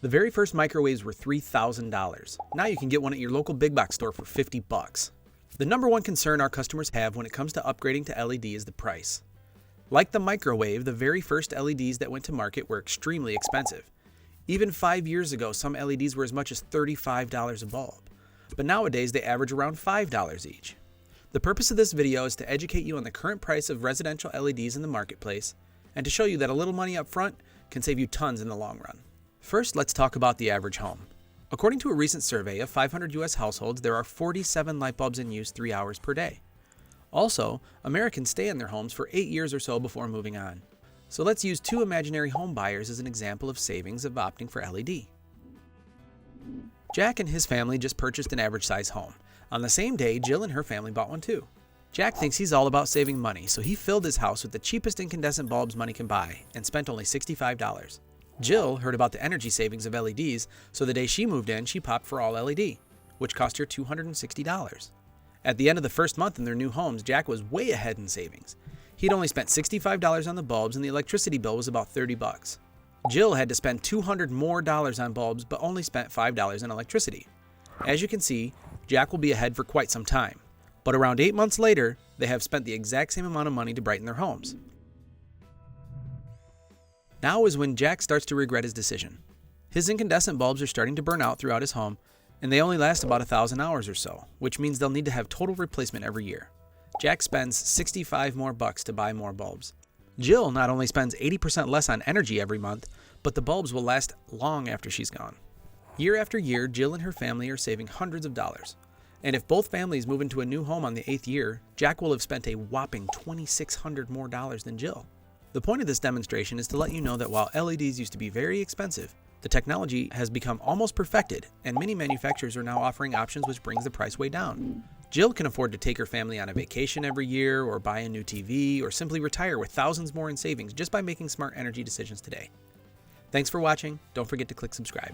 The very first microwaves were $3,000. Now you can get one at your local big box store for $50. The number one concern our customers have when it comes to upgrading to LED is the price. Like the microwave, the very first LEDs that went to market were extremely expensive. Even 5 years ago, some LEDs were as much as $35 a bulb, but nowadays they average around $5 each. The purpose of this video is to educate you on the current price of residential LEDs in the marketplace and to show you that a little money up front can save you tons in the long run. First, let's talk about the average home. According to a recent survey of 500 US households, there are 47 light bulbs in use 3 hours per day. Also, Americans stay in their homes for 8 years or so before moving on. So let's use 2 imaginary home buyers as an example of savings of opting for LED. Jack and his family just purchased an average size home. On the same day, Jill and her family bought one too. Jack thinks he's all about saving money, so he filled his house with the cheapest incandescent bulbs money can buy and spent only $65. Jill heard about the energy savings of LEDs, so the day she moved in, she popped for all LED, which cost her $260. At the end of the first month in their new homes, Jack was way ahead in savings. He'd only spent $65 on the bulbs and the electricity bill was about $30. Jill had to spend $200 more on bulbs but only spent $5 on electricity. As you can see, Jack will be ahead for quite some time, but around 8 months later, they have spent the exact same amount of money to brighten their homes. Now is when Jack starts to regret his decision. His incandescent bulbs are starting to burn out throughout his home, and they only last about 1,000 hours or so, which means they'll need to have total replacement every year. Jack spends $65 more to buy more bulbs. Jill not only spends 80% less on energy every month, but the bulbs will last long after she's gone. Year after year, Jill and her family are saving hundreds of dollars. And if both families move into a new home on the 8th year, Jack will have spent a whopping $2,600 more than Jill. The point of this demonstration is to let you know that while LEDs used to be very expensive, the technology has become almost perfected, and many manufacturers are now offering options which brings the price way down. Jill can afford to take her family on a vacation every year, or buy a new TV, or simply retire with thousands more in savings just by making smart energy decisions today. Thanks for watching. Don't forget to click subscribe.